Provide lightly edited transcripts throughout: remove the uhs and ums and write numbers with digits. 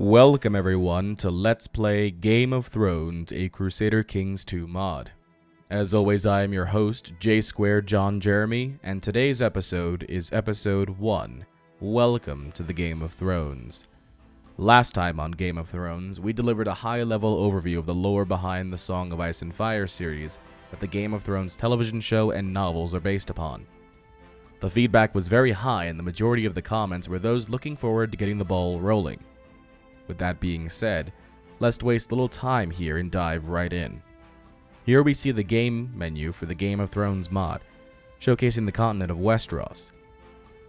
Welcome everyone to Let's Play Game of Thrones, a Crusader Kings 2 mod. As always, I am your host, J Square John Jeremy, and today's episode is episode 1, Welcome to the Game of Thrones. Last time on Game of Thrones, we delivered a high-level overview of the lore behind the Song of Ice and Fire series that the Game of Thrones television show and novels are based upon. The feedback was very high, and the majority of the comments were those looking forward to getting the ball rolling. With that being said, let's waste little time here and dive right in. Here we see the game menu for the Game of Thrones mod, showcasing the continent of Westeros.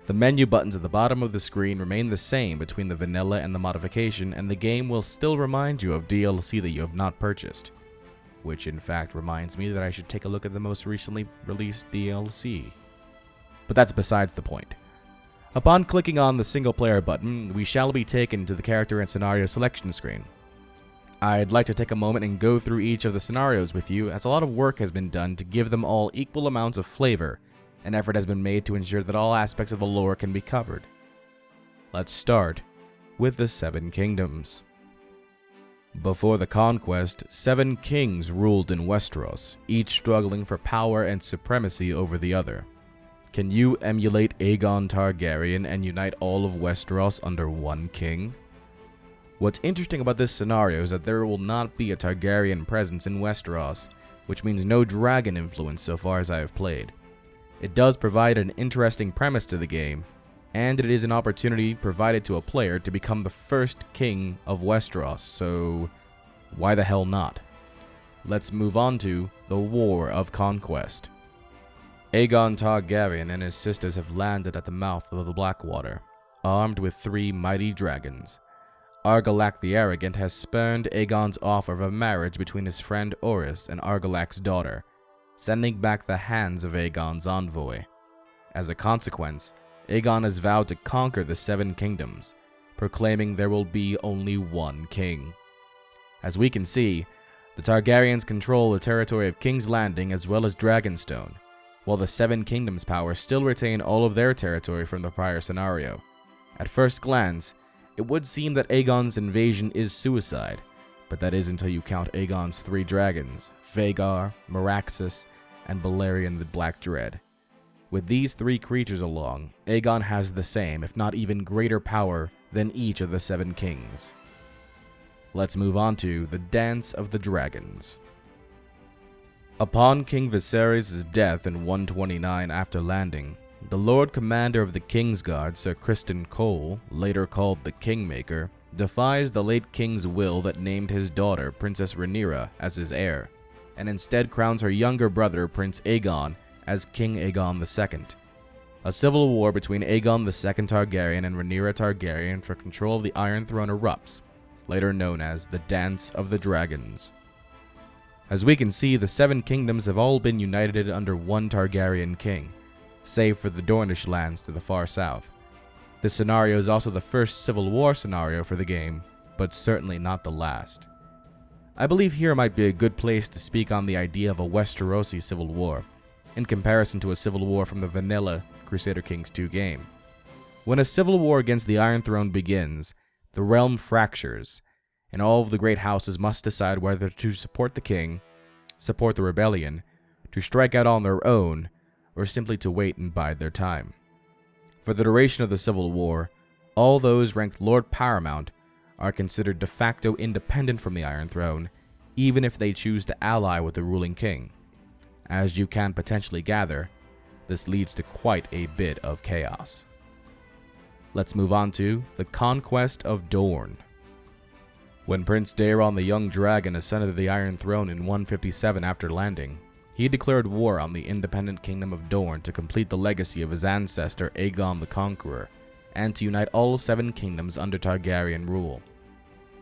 The menu buttons at the bottom of the screen remain the same between the vanilla and the modification, and the game will still remind you of DLC that you have not purchased. Which in fact reminds me that I should take a look at the most recently released DLC. But that's besides the point. Upon clicking on the single player button, we shall be taken to the character and scenario selection screen. I'd like to take a moment and go through each of the scenarios with you, as a lot of work has been done to give them all equal amounts of flavor, and effort has been made to ensure that all aspects of the lore can be covered. Let's start with the Seven Kingdoms. Before the conquest, 7 kings ruled in Westeros, each struggling for power and supremacy over the other. Can you emulate Aegon Targaryen and unite all of Westeros under one king? What's interesting about this scenario is that there will not be a Targaryen presence in Westeros, which means no dragon influence so far as I have played. It does provide an interesting premise to the game, and it is an opportunity provided to a player to become the first king of Westeros, so why the hell not? Let's move on to the War of Conquest. Aegon Targaryen and his sisters have landed at the mouth of the Blackwater, armed with 3 mighty dragons. Argilac the Arrogant has spurned Aegon's offer of a marriage between his friend Orys and Argilac's daughter, sending back the hands of Aegon's envoy. As a consequence, Aegon has vowed to conquer the 7 kingdoms, proclaiming there will be only one king. As we can see, the Targaryens control the territory of King's Landing as well as Dragonstone, while the 7 kingdoms' powers still retain all of their territory from the prior scenario. At first glance, it would seem that Aegon's invasion is suicide, but that is until you count Aegon's 3 dragons, Vhagar, Meraxus, and Balerion the Black Dread. With these 3 creatures along, Aegon has the same, if not even greater power than each of the 7 kings. Let's move on to the Dance of the Dragons. Upon King Viserys' death in 129 after landing, the Lord Commander of the Kingsguard, Sir Criston Cole, later called the Kingmaker, defies the late king's will that named his daughter, Princess Rhaenyra, as his heir, and instead crowns her younger brother, Prince Aegon, as King Aegon II. A civil war between Aegon II Targaryen and Rhaenyra Targaryen for control of the Iron Throne erupts, later known as the Dance of the Dragons. As we can see, the 7 kingdoms have all been united under one Targaryen king, save for the Dornish lands to the far south. This scenario is also the first civil war scenario for the game, but certainly not the last. I believe here might be a good place to speak on the idea of a Westerosi civil war, in comparison to a civil war from the vanilla Crusader Kings 2 game. When a civil war against the Iron Throne begins, the realm fractures, and all of the great houses must decide whether to support the king, support the rebellion, to strike out on their own, or simply to wait and bide their time. For the duration of the Civil War, all those ranked Lord Paramount are considered de facto independent from the Iron Throne, even if they choose to ally with the ruling king. As you can potentially gather, this leads to quite a bit of chaos. Let's move on to the Conquest of Dorne. When Prince Daeron the Young Dragon ascended to the Iron Throne in 157 after landing, he declared war on the independent kingdom of Dorne to complete the legacy of his ancestor Aegon the Conqueror, and to unite all 7 kingdoms under Targaryen rule.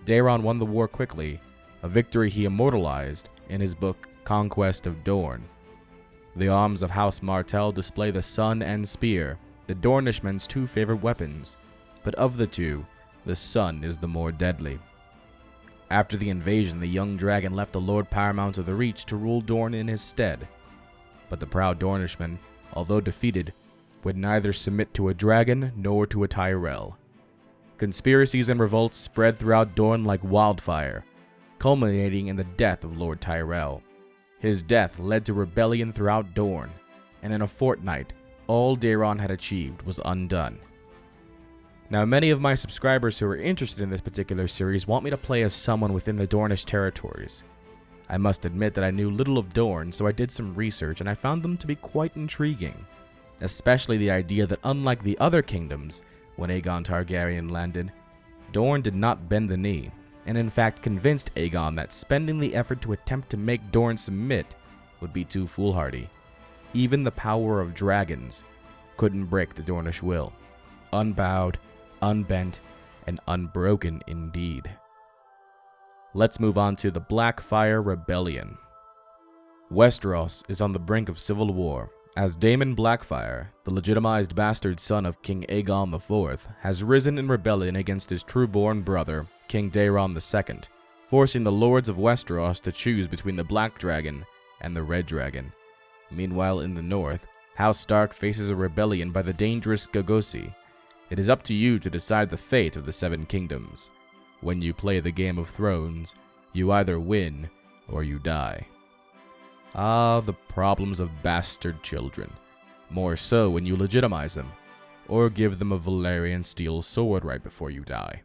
Daeron won the war quickly, a victory he immortalized in his book Conquest of Dorne. The arms of House Martell display the sun and spear, the Dornishmen's 2 favorite weapons, but of the 2, the sun is the more deadly. After the invasion, the young dragon left the Lord Paramount of the Reach to rule Dorne in his stead. But the proud Dornishmen, although defeated, would neither submit to a dragon nor to a Tyrell. Conspiracies and revolts spread throughout Dorne like wildfire, culminating in the death of Lord Tyrell. His death led to rebellion throughout Dorne, and in a fortnight, all Daeron had achieved was undone. Now, many of my subscribers who are interested in this particular series want me to play as someone within the Dornish territories. I must admit that I knew little of Dorne, so I did some research and I found them to be quite intriguing, especially the idea that unlike the other kingdoms, when Aegon Targaryen landed, Dorne did not bend the knee, and in fact convinced Aegon that spending the effort to attempt to make Dorne submit would be too foolhardy. Even the power of dragons couldn't break the Dornish will. Unbowed, unbent, and unbroken indeed. Let's move on to the Blackfyre Rebellion. Westeros is on the brink of civil war, as Daemon Blackfyre, the legitimized bastard son of King Aegon IV, has risen in rebellion against his true-born brother, King Daeron II, forcing the lords of Westeros to choose between the Black Dragon and the Red Dragon. Meanwhile, in the north, House Stark faces a rebellion by the dangerous Gogosi. It is up to you to decide the fate of the Seven Kingdoms. When you play the Game of Thrones, you either win or you die. Ah, the problems of bastard children. More so when you legitimize them, or give them a Valyrian steel sword right before you die.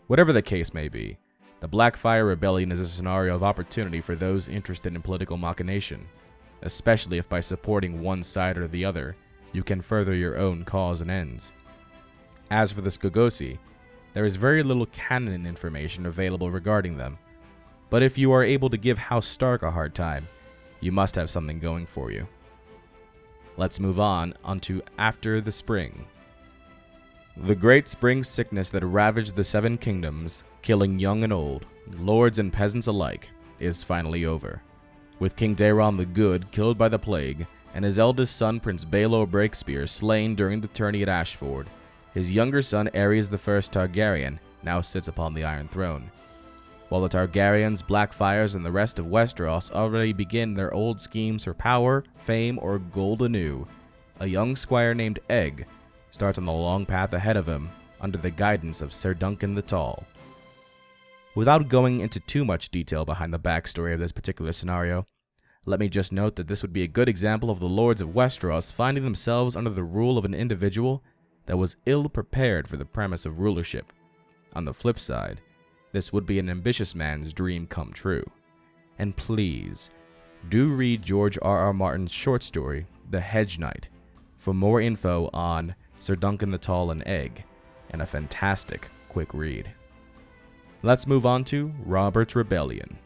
Whatever the case may be, the Blackfyre Rebellion is a scenario of opportunity for those interested in political machination, especially if by supporting one side or the other, you can further your own cause and ends. As for the Gogosi, there is very little canon information available regarding them, but if you are able to give House Stark a hard time, you must have something going for you. Let's move on to After the Spring. The great spring sickness that ravaged the Seven Kingdoms, killing young and old, lords and peasants alike, is finally over. With King Daeron the Good killed by the plague, and his eldest son Prince Baelor Breakspear slain during the tourney at Ashford, his younger son Aerys I Targaryen now sits upon the Iron Throne. While the Targaryens, Blackfyres, and the rest of Westeros already begin their old schemes for power, fame, or gold anew, a young squire named Egg starts on the long path ahead of him under the guidance of Sir Duncan the Tall. Without going into too much detail behind the backstory of this particular scenario, let me just note that this would be a good example of the lords of Westeros finding themselves under the rule of an individual that was ill-prepared for the premise of rulership. On the flip side, this would be an ambitious man's dream come true. And please, do read George R.R. Martin's short story, The Hedge Knight, for more info on Sir Duncan the Tall and Egg, and a fantastic quick read. Let's move on to Robert's Rebellion.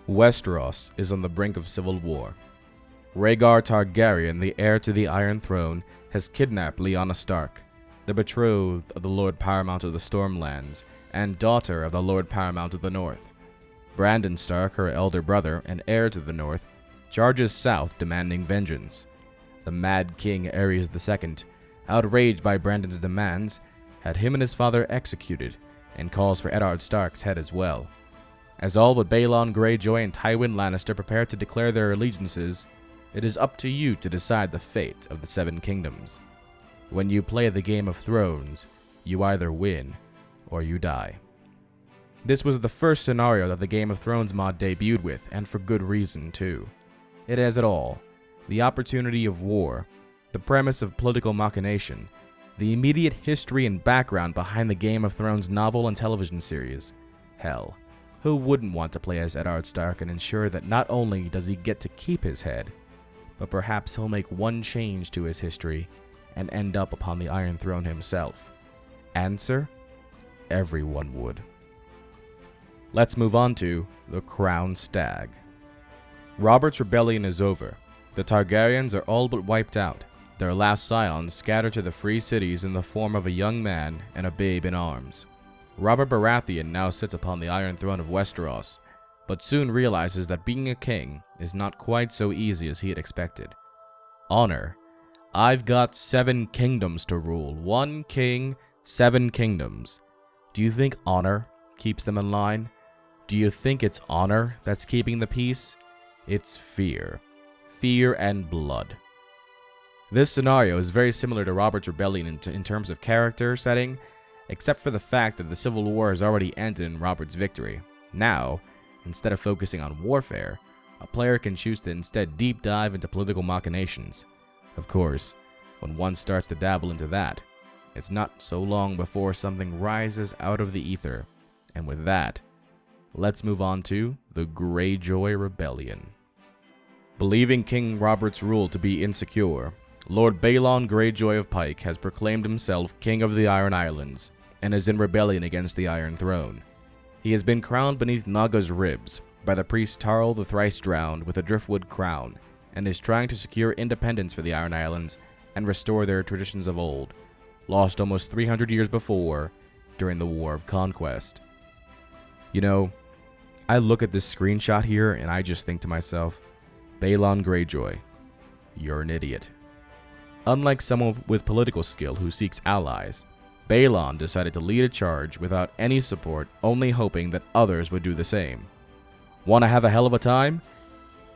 Westeros is on the brink of civil war. Rhaegar Targaryen, the heir to the Iron Throne, has kidnapped Lyanna Stark, the betrothed of the Lord Paramount of the Stormlands, and daughter of the Lord Paramount of the North. Brandon Stark, her elder brother and heir to the North, charges south demanding vengeance. The Mad King Aerys II, outraged by Brandon's demands, had him and his father executed, and calls for Eddard Stark's head as well. As all but Balon Greyjoy and Tywin Lannister prepare to declare their allegiances, it is up to you to decide the fate of the Seven Kingdoms. When you play the Game of Thrones, you either win or you die. This was the first scenario that the Game of Thrones mod debuted with, and for good reason too. It has it all: the opportunity of war, the premise of political machination, the immediate history and background behind the Game of Thrones novel and television series. Hell, who wouldn't want to play as Eddard Stark and ensure that not only does he get to keep his head, but perhaps he'll make one change to his history and end up upon the Iron Throne himself? Answer: everyone would. Let's move on to the Crowned Stag. Robert's Rebellion is over. The Targaryens are all but wiped out, their last scions scattered to the free cities in the form of a young man and a babe in arms. Robert Baratheon now sits upon the Iron Throne of Westeros, but soon realizes that being a king is not quite so easy as he had expected. Honor: I've got 7 kingdoms to rule. 1 king, 7 kingdoms. Do you think honor keeps them in line? Do you think it's honor that's keeping the peace? It's fear. Fear and blood. This scenario is very similar to Robert's Rebellion in terms of character setting, except for the fact that the Civil War has already ended in Robert's victory. Now, instead of focusing on warfare, a player can choose to instead deep dive into political machinations. Of course, when one starts to dabble into that, it's not so long before something rises out of the ether. And with that, let's move on to the Greyjoy Rebellion. Believing King Robert's rule to be insecure, Lord Balon Greyjoy of Pike has proclaimed himself King of the Iron Islands and is in rebellion against the Iron Throne. He has been crowned beneath Naga's ribs by the priest Tarl the Thrice Drowned with a driftwood crown, and is trying to secure independence for the Iron Islands and restore their traditions of old, lost almost 300 years before during the War of Conquest. You know, I look at this screenshot here and I just think to myself, Balon Greyjoy, you're an idiot. Unlike someone with political skill who seeks allies, Balon decided to lead a charge without any support, only hoping that others would do the same. Want to have a hell of a time?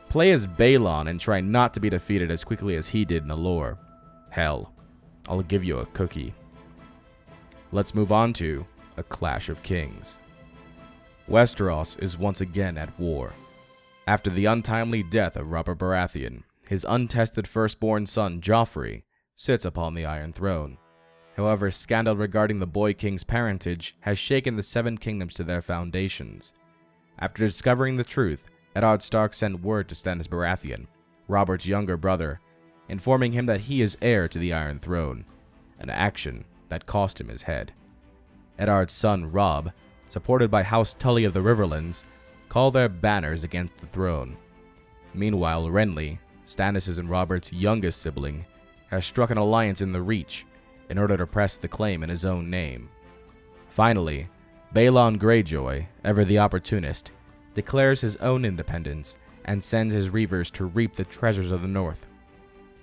Play as Balon and try not to be defeated as quickly as he did in the lore. Hell, I'll give you a cookie. Let's move on to A Clash of Kings. Westeros is once again at war. After the untimely death of Robert Baratheon, his untested firstborn son Joffrey sits upon the Iron Throne. However, scandal regarding the boy king's parentage has shaken the Seven Kingdoms to their foundations. After discovering the truth, Eddard Stark sent word to Stannis Baratheon, Robert's younger brother, informing him that he is heir to the Iron Throne, an action that cost him his head. Eddard's son Robb, supported by House Tully of the Riverlands, call their banners against the throne. Meanwhile, Renly, Stannis' and Robert's youngest sibling, has struck an alliance in the Reach in order to press the claim in his own name. Finally, Balon Greyjoy, ever the opportunist, declares his own independence and sends his reavers to reap the treasures of the North.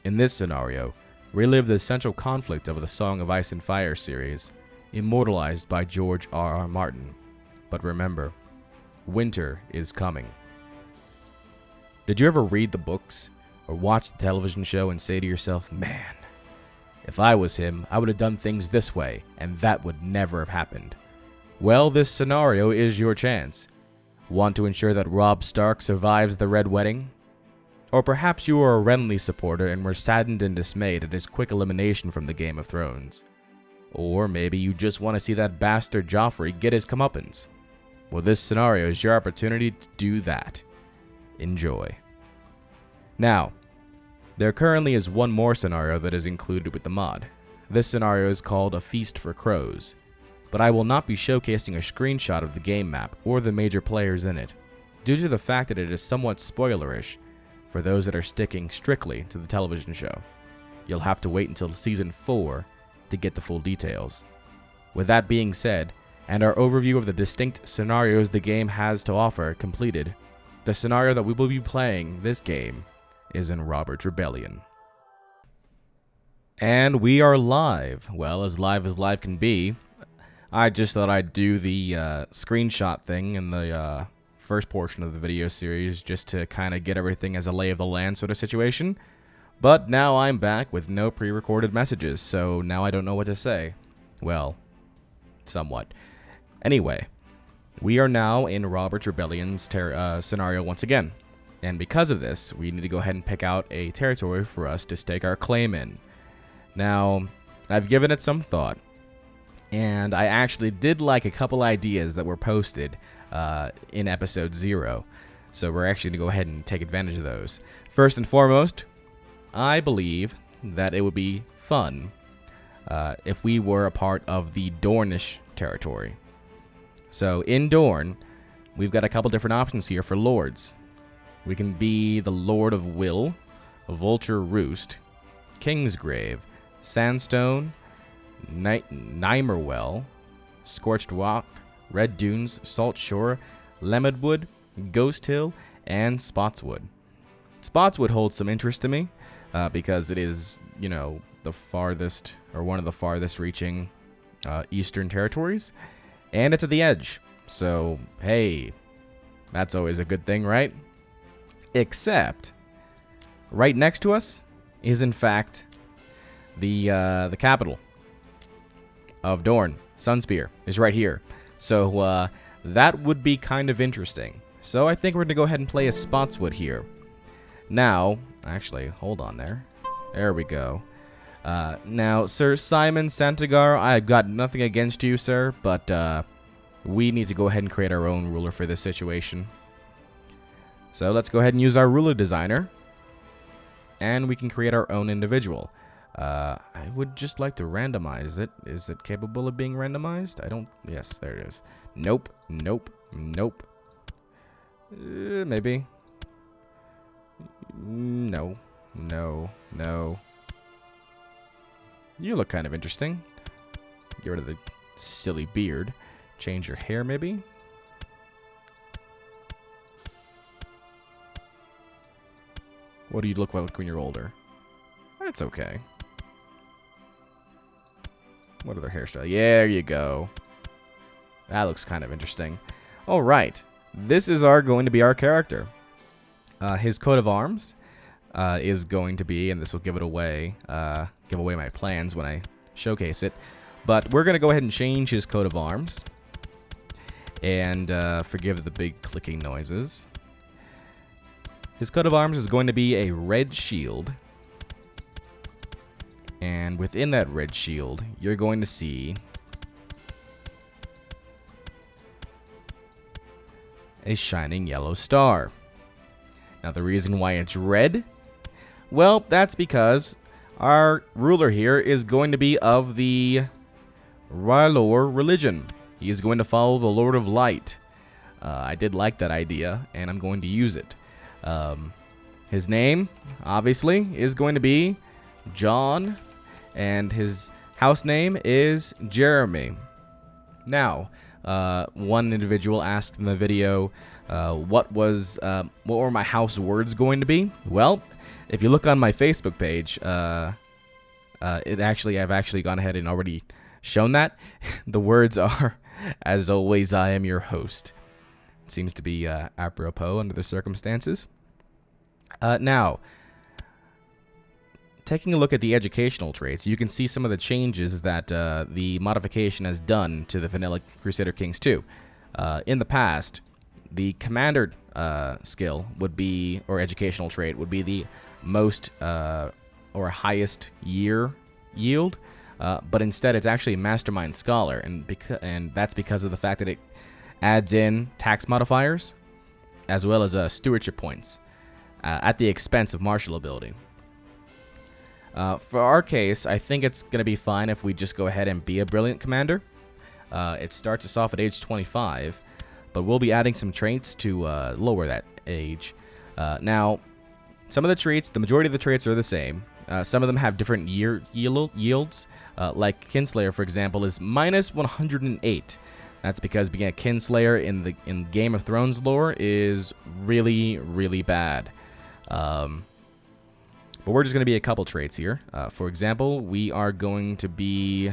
In this scenario, relive the central conflict of the Song of Ice and Fire series, immortalized by George R.R. Martin. But remember, winter is coming. Did you ever read the books or watch the television show and say to yourself, man, if I was him, I would have done things this way, and that would never have happened? Well, this scenario is your chance. Want to ensure that Robb Stark survives the Red Wedding? Or perhaps you are a Renly supporter and were saddened and dismayed at his quick elimination from the Game of Thrones. Or maybe you just want to see that bastard Joffrey get his comeuppance. Well, this scenario is your opportunity to do that. Enjoy. Now, there currently is one more scenario that is included with the mod. This scenario is called A Feast for Crows, but I will not be showcasing a screenshot of the game map or the major players in it, due to the fact that it is somewhat spoilerish for those that are sticking strictly to the television show. You'll have to wait until Season 4 to get the full details. With that being said, and our overview of the distinct scenarios the game has to offer completed, the scenario that we will be playing this game is in Robert's Rebellion. And we are live. Well, as live can be. I just thought I'd do the screenshot thing in the first portion of the video series just to kind of get everything as a lay of the land sort of situation. But now I'm back with no pre-recorded messages, so now I don't know what to say. Well, somewhat. Anyway, we are now in Robert's Rebellion's scenario once again. And because of this, we need to go ahead and pick out a territory for us to stake our claim in. Now, I've given it some thought, and I actually did like a couple ideas that were posted in episode 0. So we're actually going to go ahead and take advantage of those. First and foremost, I believe that it would be fun if we were a part of the Dornish territory. So in Dorne, we've got a couple different options here for lords. We can be the Lord of Will, Vulture Roost, Kingsgrave, Sandstone, Nymerwell, Scorched Rock, Red Dunes, Salt Shore, Lemedwood, Ghost Hill, and Spotswood. Spotswood holds some interest to me because it is, the farthest, or one of the farthest reaching eastern territories, and it's at the edge. So, hey, that's always a good thing, right? Except, right next to us is, in fact, the capital of Dorne, Sunspear is right here. So that would be kind of interesting. So I think we're going to go ahead and play a Spotswood here. Now, actually, hold on there. There we go. Now, Sir Simon Santagar, I've got nothing against you, sir, but we need to go ahead and create our own ruler for this situation. So let's go ahead and use our ruler designer, and we can create our own individual. I would just like to randomize it. Is it capable of being randomized? I don't... Yes, there it is. Nope, nope, nope. Maybe. No, no, no. You look kind of interesting. Get rid of the silly beard. Change your hair, maybe? What do you look like when you're older? That's okay. What other hairstyle? Yeah, there you go. That looks kind of interesting. All right. This is going to be our character. His coat of arms is going to be, and this will give it away, give away my plans when I showcase it. But we're going to go ahead and change his coat of arms. And forgive the big clicking noises. His coat of arms is going to be a red shield. And within that red shield, you're going to see a shining yellow star. Now, the reason why it's red, well, that's because our ruler here is going to be of the R'hllor religion. He is going to follow the Lord of Light. I did like that idea, and I'm going to use it. His name, obviously, is going to be John, and his house name is Jeremy. Now, one individual asked in the video, what were my house words going to be? Well, if you look on my Facebook page, I've actually gone ahead and already shown that. The words are, as always, I am your host. It seems to be apropos under the circumstances. Now, taking a look at the educational traits, you can see some of the changes that the modification has done to the vanilla Crusader Kings 2. In the past, the commander skill would be, or educational trait, would be the most or highest year yield, but instead it's actually Mastermind Scholar, and that's because of the fact that it adds in tax modifiers as well as stewardship points at the expense of martial ability. For our case, I think it's going to be fine if we just go ahead and be a brilliant commander. It starts us off at age 25, but we'll be adding some traits to lower that age. Now, some of the traits, the majority of the traits are the same. Some of them have different yields. Like Kinslayer, for example, is minus 108. That's because being a Kinslayer in Game of Thrones lore is really, really bad. But we're just going to be a couple traits here. For example, we are going to be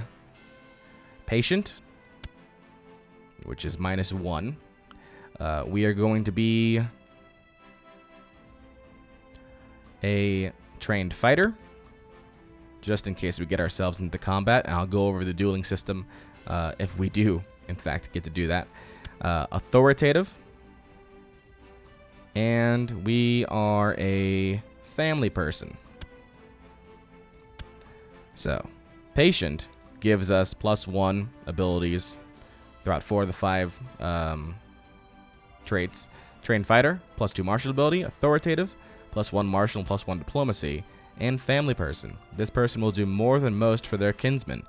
Patient, which is minus 1. We are going to be a Trained Fighter, just in case we get ourselves into combat. And I'll go over the dueling system if we do, in fact, get to do that. Authoritative. And we are a Family Person. So, Patient gives us +1 abilities throughout 4 of the 5 traits. Trained Fighter, +2 martial ability. Authoritative, +1 martial and +1 diplomacy. And Family Person. This person will do more than most for their kinsmen.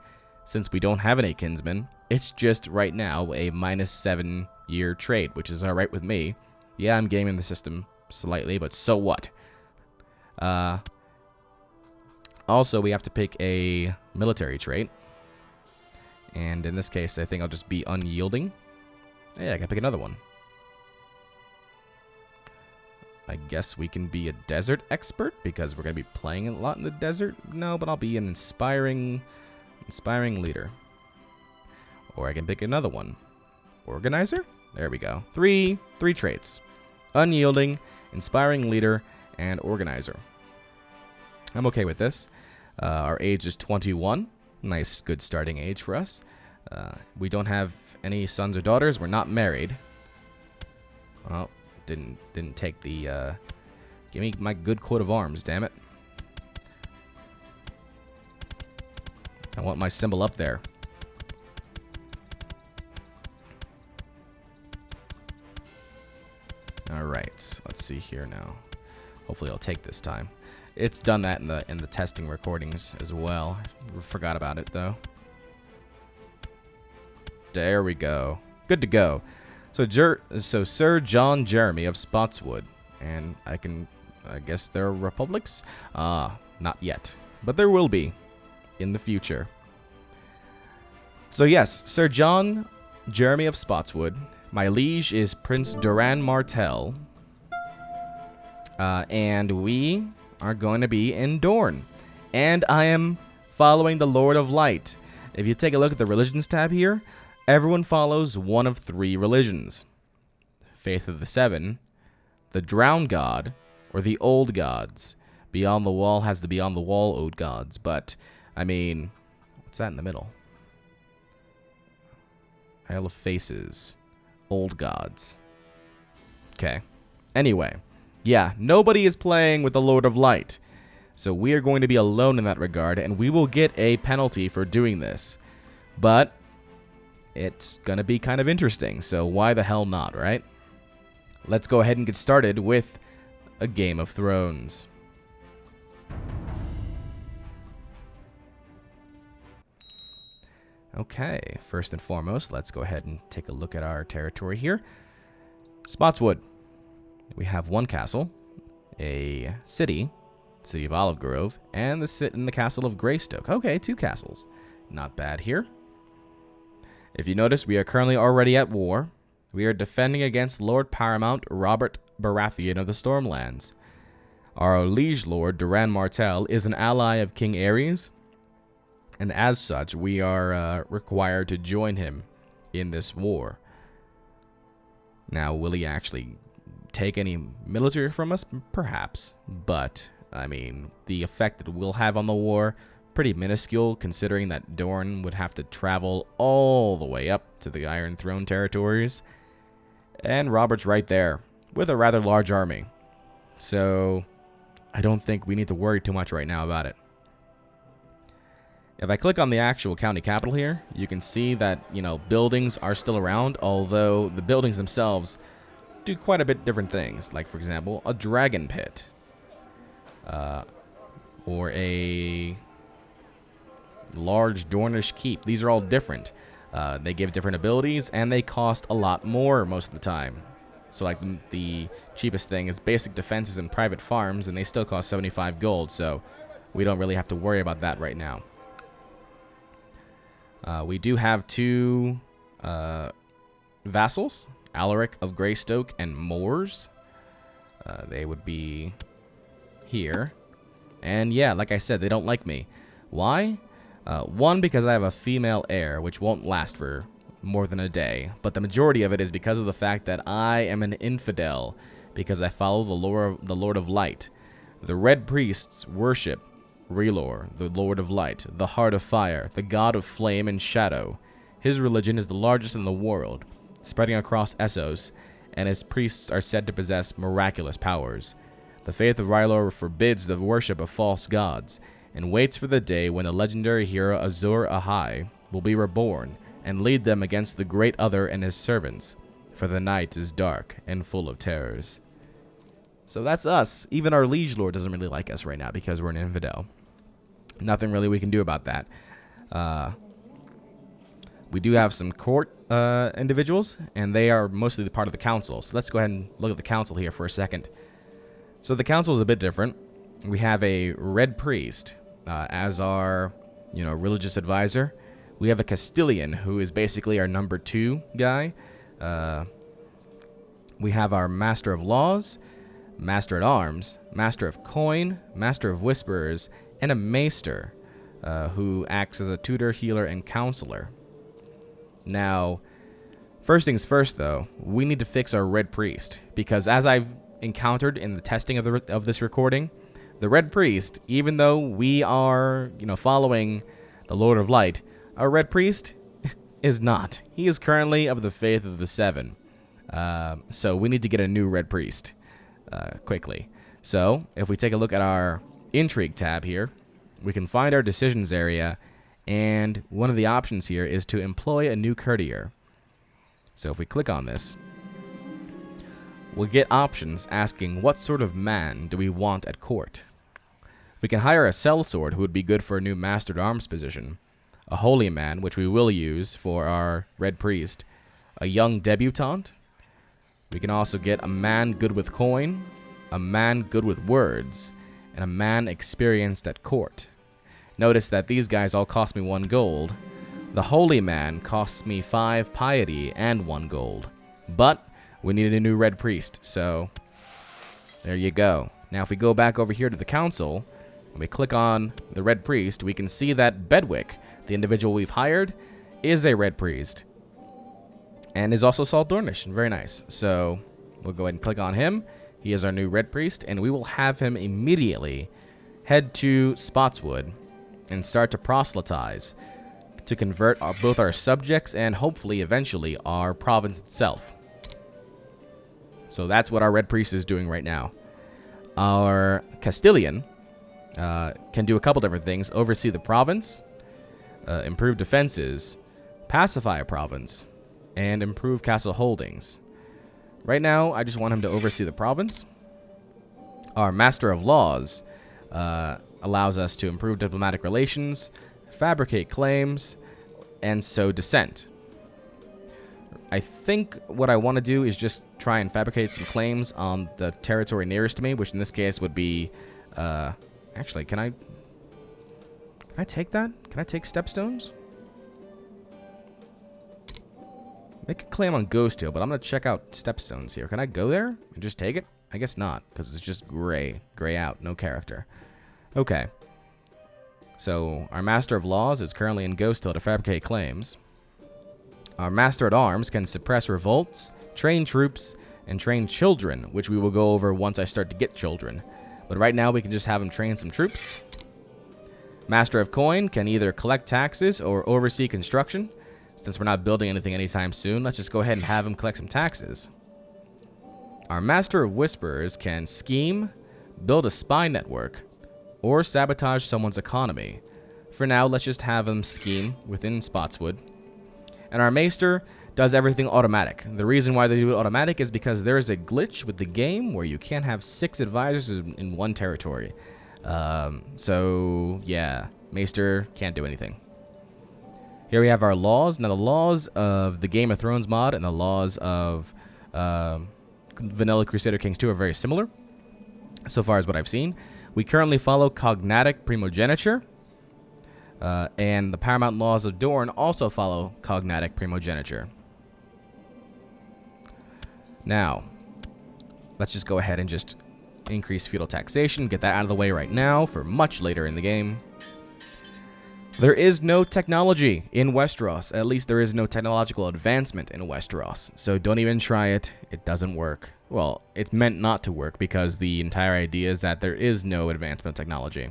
Since we don't have any kinsmen, it's just right now a -7 year trait, which is alright with me. Yeah, I'm gaming the system slightly, but so what? Also, we have to pick a military trait. And in this case, I think I'll just be unyielding. Yeah, I can pick another one. I guess we can be a desert expert because we're going to be playing a lot in the desert. No, but I'll be an inspiring leader. Or I can pick another one. Organizer? There we go. Three traits. Unyielding, inspiring leader, and organizer. I'm okay with this. Our age is 21. Nice, good starting age for us. We don't have any sons or daughters. We're not married. Well, didn't take the... give me my good coat of arms, damn it. I want my symbol up there. Alright, let's see here now. Hopefully I'll take this time. It's done that in the testing recordings as well. Forgot about it though. There we go. Good to go. So Sir John Jeremy of Spotswood, and I guess there are republics? Not yet, but there will be in the future. So yes, Sir John Jeremy of Spotswood. My liege is Prince Doran Martell. And we are going to be in Dorne. And I am following the Lord of Light. If you take a look at the religions tab here, everyone follows one of 3 religions. Faith of the Seven, the Drowned God, or the Old Gods. Beyond the Wall has the Beyond the Wall Old Gods, but, I mean, what's that in the middle? Isle of Faces. Old Gods. Okay. Anyway, yeah, nobody is playing with the Lord of Light. So we are going to be alone in that regard, and we will get a penalty for doing this. But it's going to be kind of interesting, so why the hell not, right? Let's go ahead and get started with a Game of Thrones. Okay, first and foremost, let's go ahead and take a look at our territory here. Spotswood. We have 1 castle, a city of Olive Grove, and the castle of Greystoke. Okay, 2 castles. Not bad here. If you notice, we are currently already at war. We are defending against Lord Paramount Robert Baratheon of the Stormlands. Our liege lord, Doran Martell, is an ally of King Aerys, and as such, we are required to join him in this war. Now, will he actually take any military from us? Perhaps. But, I mean, the effect that we'll have on the war, pretty minuscule, considering that Dorne would have to travel all the way up to the Iron Throne territories. And Robert's right there, with a rather large army. So, I don't think we need to worry too much right now about it. If I click on the actual county capital here, you can see that, you know, buildings are still around, although the buildings themselves do quite a bit different things. Like, for example, a dragon pit. Or a large Dornish keep. These are all different. They give different abilities, and they cost a lot more most of the time. So, like, the cheapest thing is basic defenses and private farms, and they still cost 75 gold, so we don't really have to worry about that right now. We do have 2 vassals, Alaric of Greystoke and Moors. They would be here. And yeah, like I said, they don't like me. Why? 1, because I have a female heir, which won't last for more than a day. But the majority of it is because of the fact that I am an infidel, because I follow the Lord of Light. The Red Priests worship Relor, the Lord of Light, the Heart of Fire, the God of Flame and Shadow. His religion is the largest in the world, spreading across Essos, and his priests are said to possess miraculous powers. The faith of R'hllor forbids the worship of false gods, and waits for the day when the legendary hero Azor Ahai will be reborn, and lead them against the Great Other and his servants, for the night is dark and full of terrors. So that's us. Even our liege lord doesn't really like us right now because we're an infidel. Nothing really we can do about that. We do have some court individuals, and they are mostly the part of the council. So let's go ahead and look at the council here for a second. So the council is a bit different. We have a red priest as our, religious advisor. We have a Castilian, who is basically our number 2 guy. We have our Master of Laws, Master at Arms, Master of Coin, Master of Whisperers, and a Maester, who acts as a tutor, healer, and counselor. Now, first things first, though, we need to fix our Red Priest, because as I've encountered in the testing of this recording, the Red Priest, even though we are, following the Lord of Light, our Red Priest is not. He is currently of the Faith of the Seven. So we need to get a new Red Priest quickly. So if we take a look at our Intrigue tab here, we can find our Decisions area, and one of the options here is to employ a new courtier. So if we click on this, we'll get options asking what sort of man do we want at court. We can hire a sellsword who would be good for a new Master-at-Arms position, a holy man, which we will use for our Red Priest, a young debutante. We can also get a man good with coin, a man good with words, and a man experienced at court. Notice that these guys all cost me 1 gold. The holy man costs me 5 piety and 1 gold. But we needed a new Red Priest, so there you go. Now if we go back over here to the council, and we click on the Red Priest, we can see that Bedwick, the individual we've hired, is a Red Priest. And is also Salt Dornish. Very nice. So we'll go ahead and click on him. He is our new Red Priest, and we will have him immediately head to Spotswood and start to proselytize to convert both our subjects and hopefully eventually our province itself. So that's what our Red Priest is doing right now. Our Castilian can do a couple different things: oversee the province, improve defenses, pacify a province, and improve castle holdings. Right now, I just want him to oversee the province. Our Master of Laws allows us to improve diplomatic relations, fabricate claims, and sow dissent. I think what I want to do is just try and fabricate some claims on the territory nearest to me, which in this case would be... actually, can I take that? Can I take stepstones? Make a claim on Ghost Hill, but I'm going to check out stepstones here. Can I go there and just take it? I guess not, because it's just gray. Gray out, no character. Okay. So, our Master of Laws is currently in Ghost Hill to fabricate claims. Our Master-at-Arms can suppress revolts, train troops, and train children, which we will go over once I start to get children. But right now, we can just have him train some troops. Master of Coin can either collect taxes or oversee construction. Since we're not building anything anytime soon, let's just go ahead and have him collect some taxes. Our Master of Whisperers can scheme, build a spy network, or sabotage someone's economy. For now, let's just have him scheme within Spotswood. And our Maester does everything automatic. The reason why they do it automatic is because there is a glitch with the game where you can't have 6 advisors in one territory. So, yeah, Maester can't do anything. Here we have our laws. Now, the laws of the Game of Thrones mod and the laws of Vanilla Crusader Kings 2 are very similar, so far as what I've seen. We currently follow cognatic primogeniture, and the Paramount Laws of Dorne also follow cognatic primogeniture. Now, let's just go ahead and just increase feudal taxation, get that out of the way right now for much later in the game. There is no technology in Westeros. At least there is no technological advancement in Westeros. So don't even try it. It doesn't work. Well, it's meant not to work because the entire idea is that there is no advancement of technology.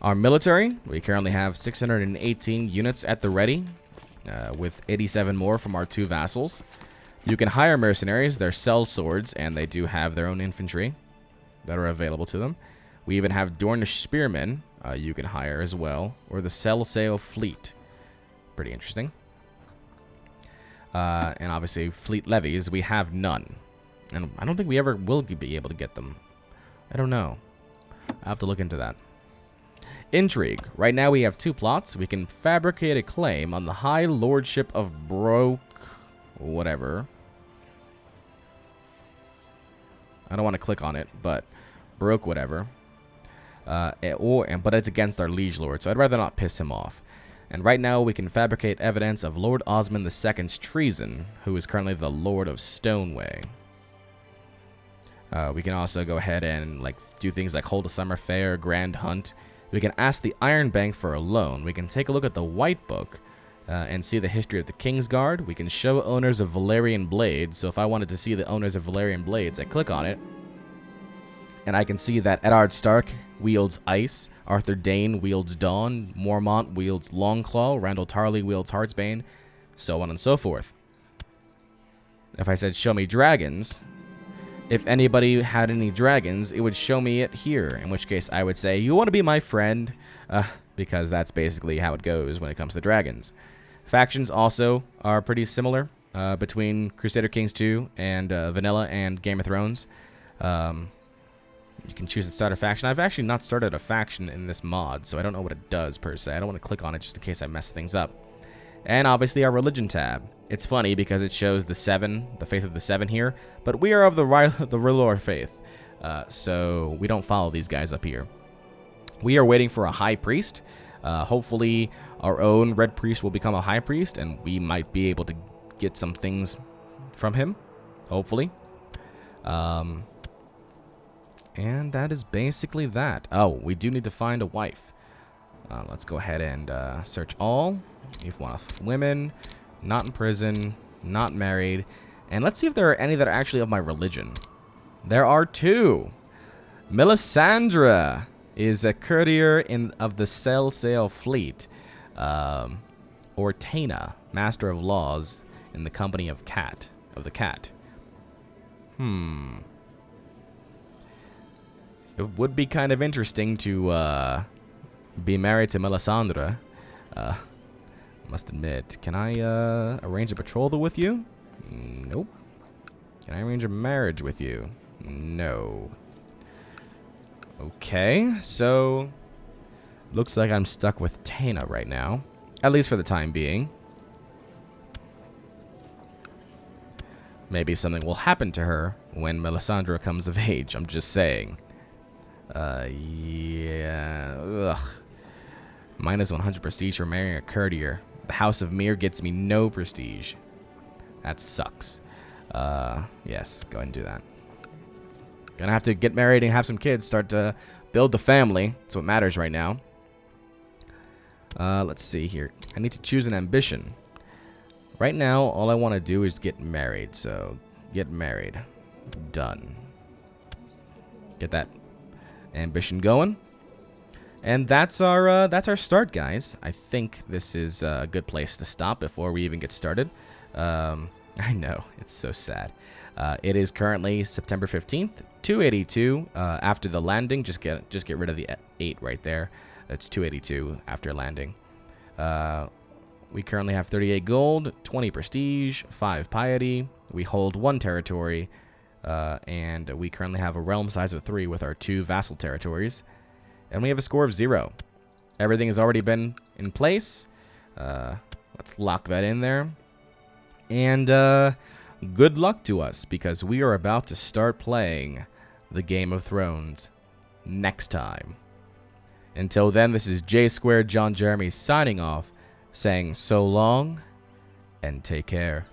Our military, we currently have 618 units at the ready, with 87 more from our 2 vassals. You can hire mercenaries. They're sellswords, and they do have their own infantry that are available to them. We even have Dornish spearmen you can hire as well, or the Sell-Sail Fleet. Pretty interesting. And obviously, fleet levies, we have none. And I don't think we ever will be able to get them. I don't know. I have to look into that. Intrigue. Right now we have 2 plots. We can fabricate a claim on the High Lordship of Broke... whatever. I don't want to click on it, but Broke whatever. But it's against our liege lord, so I'd rather not piss him off. And right now we can fabricate evidence of Lord Osmond II's treason, who is currently the Lord of Stoneway. We can also go ahead and do things like hold a summer fair, grand hunt. We can ask the Iron Bank for a loan. We can take a look at the White Book and see the history of the Kingsguard. We can show owners of Valyrian blades. So if I wanted to see the owners of Valyrian blades, I click on it, and I can see that Eddard Stark wields ice. Arthur Dane wields Dawn, Mormont wields Longclaw, Randall Tarley wields Heartsbane, so on and so forth. If I said show me dragons, if anybody had any dragons, it would show me it here, in which case I would say, you want to be my friend? Because that's basically how it goes when it comes to dragons. Factions also are pretty similar between Crusader Kings 2 and Vanilla and Game of Thrones. You can choose to start a faction. I've actually not started a faction in this mod, so I don't know what it does per se. I don't want to click on it just in case I mess things up. And obviously our religion tab. It's funny because it shows the 7, the faith of the 7 here, but we are of the R'hllor faith, so we don't follow these guys up here. We are waiting for a high priest. Hopefully our own red priest will become a high priest, and we might be able to get some things from him, hopefully. And that is basically that. Oh, we do need to find a wife. Let's go ahead and search all. If you want women, not in prison, not married. And let's see if there are any that are actually of my religion. There are 2. Melisandre is a courtier of the Sail fleet. Or Taina, master of laws in the company of the cat. It would be kind of interesting to be married to Melisandre. Must admit, can I arrange a betrothal with you? Nope. Can I arrange a marriage with you? No. Okay, so looks like I'm stuck with Taina right now, at least for the time being. Maybe something will happen to her when Melisandre comes of age. I'm just saying. Yeah. Ugh. Minus 100 prestige for marrying a courtier. The House of Myr gets me no prestige. That sucks. Yes, go ahead and do that. Gonna have to get married and have some kids. Start to build the family. That's what matters right now. Let's see here. I need to choose an ambition. Right now, all I want to do is get married. So, get married. Done. Get that ambition going. And that's our start, guys. I think this is a good place to stop before we even get started. I know, it's so sad. It is currently September 15th, 282. After the landing, just get rid of the 8 right there. That's 282 after landing. We currently have 38 gold, 20 prestige, 5 piety. We hold 1 territory, and we currently have a realm size of 3 with our 2 vassal territories. And we have a score of 0. Everything has already been in place. Let's lock that in there. And good luck to us, because we are about to start playing the Game of Thrones next time. Until then, this is J Squared John Jeremy signing off, saying so long and take care.